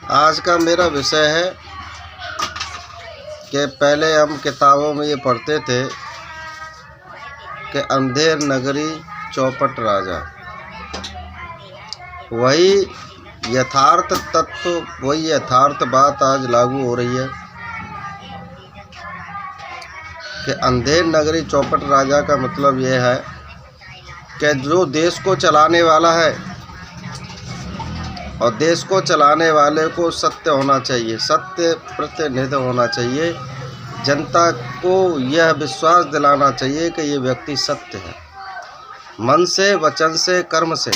आज का मेरा विषय है कि पहले हम किताबों में ये पढ़ते थे कि अंधेर नगरी चौपट राजा। वही यथार्थ तत्व, वही यथार्थ बात आज लागू हो रही है कि अंधेर नगरी चौपट राजा का मतलब यह है कि जो देश को चलाने वाला है और देश को चलाने वाले को सत्य होना चाहिए, सत्य प्रतिनिधि होना चाहिए। जनता को यह विश्वास दिलाना चाहिए कि ये व्यक्ति सत्य है, मन से, वचन से, कर्म से,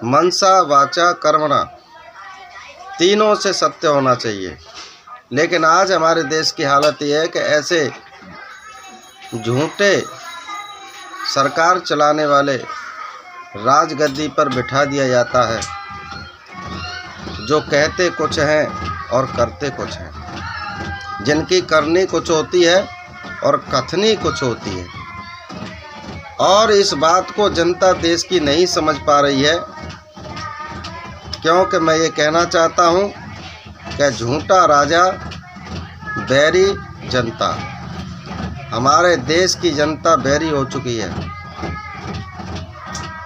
मनसा वाचा कर्मणा, तीनों से सत्य होना चाहिए। लेकिन आज हमारे देश की हालत यह है कि ऐसे झूठे सरकार चलाने वाले राजगद्दी पर बिठा दिया जाता है, जो कहते कुछ हैं और करते कुछ हैं, जिनकी करनी कुछ होती है और कथनी कुछ होती है। और इस बात को जनता देश की नहीं समझ पा रही है, क्योंकि मैं ये कहना चाहता हूँ कि झूठा राजा बैरी जनता, हमारे देश की जनता बैरी हो चुकी है।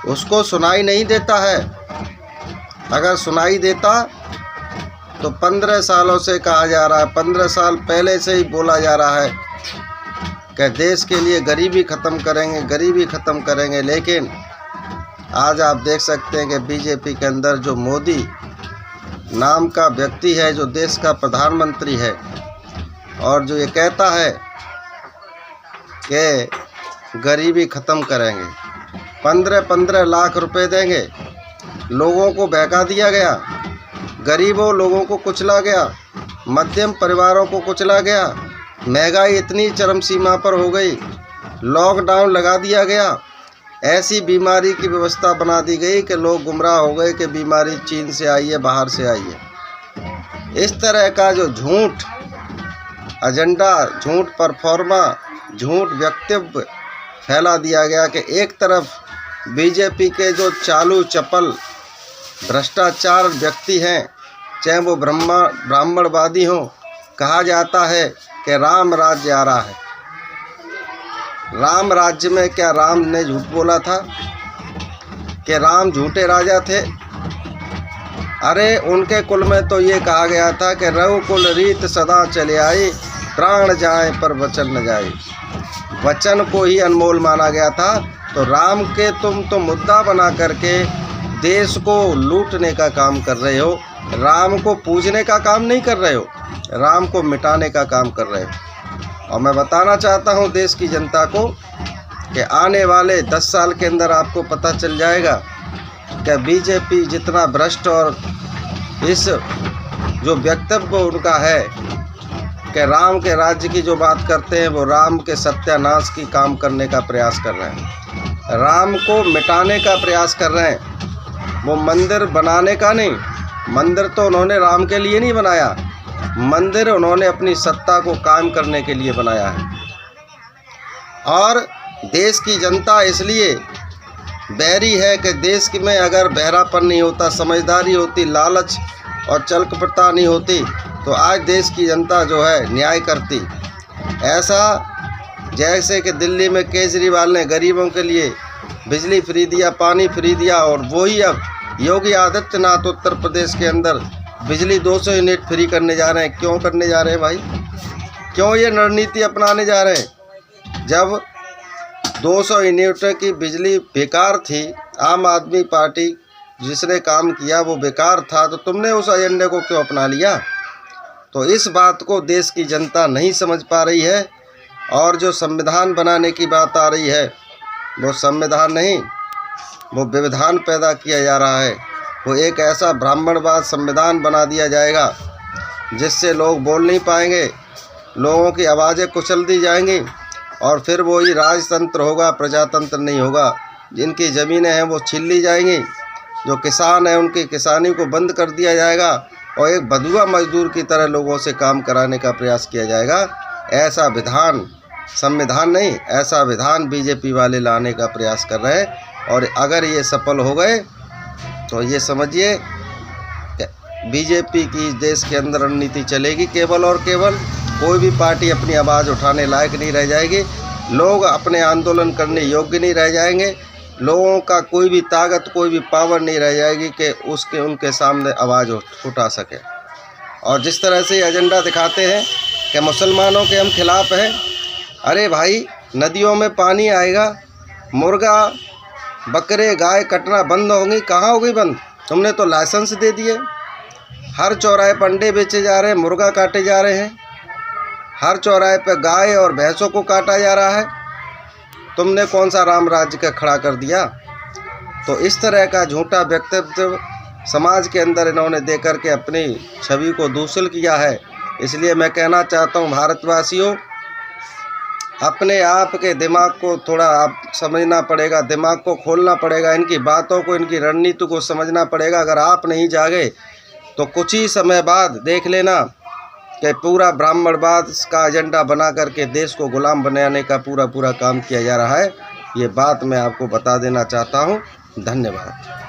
उसको सुनाई नहीं देता है। अगर सुनाई देता तो 15 सालों से कहा जा रहा है, 15 साल पहले से ही बोला जा रहा है कि देश के लिए गरीबी ख़त्म करेंगे, गरीबी ख़त्म करेंगे। लेकिन आज आप देख सकते हैं कि बीजेपी के अंदर जो मोदी नाम का व्यक्ति है, जो देश का प्रधानमंत्री है, और जो ये कहता है कि गरीबी ख़त्म करेंगे, 15-15 लाख रुपए देंगे, लोगों को बहका दिया गया, गरीबों लोगों को कुचला गया, मध्यम परिवारों को कुचला गया, महंगाई इतनी चरम सीमा पर हो गई, लॉकडाउन लगा दिया गया, ऐसी बीमारी की व्यवस्था बना दी गई कि लोग गुमराह हो गए कि बीमारी चीन से आई है, बाहर से आई है। इस तरह का जो झूठ एजेंडा, झूठ परफॉर्मा, झूठ वक्तव्य फैला दिया गया कि एक तरफ बीजेपी के जो चालू चपल भ्रष्टाचार व्यक्ति हैं, चाहे वो ब्राह्मणवादी हों, कहा जाता है कि राम राज्य आ रहा है। राम राज्य में क्या राम ने झूठ बोला था कि राम झूठे राजा थे? अरे उनके कुल में तो ये कहा गया था कि रघुकुल रीत सदा चले आई, प्राण जाए पर वचन न जाए। वचन को ही अनमोल माना गया था। तो राम के तुम तो मुद्दा बना करके देश को लूटने का काम कर रहे हो, राम को पूजने का काम नहीं कर रहे हो, राम को मिटाने का काम कर रहे हो। और मैं बताना चाहता हूं देश की जनता को कि आने वाले 10 साल के अंदर आपको पता चल जाएगा कि बीजेपी जितना भ्रष्ट, और इस जो वक्तव्य उनका है कि राम के राज्य की जो बात करते हैं, वो राम के सत्यानाश की काम करने का प्रयास कर रहे हैं, राम को मिटाने का प्रयास कर रहे हैं। वो मंदिर बनाने का नहीं, मंदिर तो उन्होंने राम के लिए नहीं बनाया, मंदिर उन्होंने अपनी सत्ता को कायम करने के लिए बनाया है। और देश की जनता इसलिए बैरी है कि देश में अगर बहरापन नहीं होता, समझदारी होती, लालच और चल कपटता नहीं होती, तो आज देश की जनता जो है न्याय करती। ऐसा जैसे कि दिल्ली में केजरीवाल ने गरीबों के लिए बिजली फ्री दिया, पानी फ्री दिया, और वही अब योगी आदित्यनाथ उत्तर प्रदेश के अंदर बिजली 200 यूनिट फ्री करने जा रहे हैं। क्यों करने जा रहे हैं भाई? क्यों ये रणनीति अपनाने जा रहे हैं? जब 200 यूनिट की बिजली बेकार थी, आम आदमी पार्टी जिसने काम किया वो बेकार था, तो तुमने उस एजेंडे को क्यों अपना लिया? तो इस बात को देश की जनता नहीं समझ पा रही है। और जो संविधान बनाने की बात आ रही है, वो संविधान नहीं, वो विधान पैदा किया जा रहा है। वो एक ऐसा ब्राह्मणवाद संविधान बना दिया जाएगा जिससे लोग बोल नहीं पाएंगे, लोगों की आवाज़ें कुचल दी जाएंगी, और फिर वही राजतंत्र होगा, प्रजातंत्र नहीं होगा। जिनकी ज़मीनें हैं वो छीन ली जाएंगी, जो किसान हैं उनकी किसानी को बंद कर दिया जाएगा, और एक बंधुआ मजदूर की तरह लोगों से काम कराने का प्रयास किया जाएगा। ऐसा विधान, संविधान नहीं, ऐसा विधान बीजेपी वाले लाने का प्रयास कर रहे हैं। और अगर ये सफल हो गए तो ये समझिए कि बीजेपी की देश के अंदर रणनीति चलेगी केवल और केवल। कोई भी पार्टी अपनी आवाज़ उठाने लायक नहीं रह जाएगी। लोग अपने आंदोलन करने योग्य नहीं रह जाएंगे। लोगों का कोई भी ताकत, कोई भी पावर नहीं रह जाएगी कि उनके सामने आवाज़ उठा सके। और जिस तरह से एजेंडा दिखाते हैं कि मुसलमानों के हम खिलाफ हैं, अरे भाई नदियों में पानी आएगा, मुर्गा बकरे गाय कटना बंद होंगी, कहाँ होगी बंद? तुमने तो लाइसेंस दे दिए। हर चौराहे पर अंडे बेचे जा रहे हैं, मुर्गा काटे जा रहे हैं, हर चौराहे पर गाय और भैंसों को काटा जा रहा है। तुमने कौन सा राम राज्य का खड़ा कर दिया? तो इस तरह का झूठा व्यक्तित्व समाज के अंदर इन्होंने दे करके अपनी छवि को दूषित किया है। इसलिए मैं कहना चाहता हूँ भारतवासियों, अपने आप के दिमाग को थोड़ा आप समझना पड़ेगा, दिमाग को खोलना पड़ेगा, इनकी बातों को, इनकी रणनीति को समझना पड़ेगा। अगर आप नहीं जागे तो कुछ ही समय बाद देख लेना कि पूरा ब्राह्मणवाद का एजेंडा बना करके देश को गुलाम बनाने का पूरा काम किया जा रहा है। ये बात मैं आपको बता देना चाहता हूँ। धन्यवाद।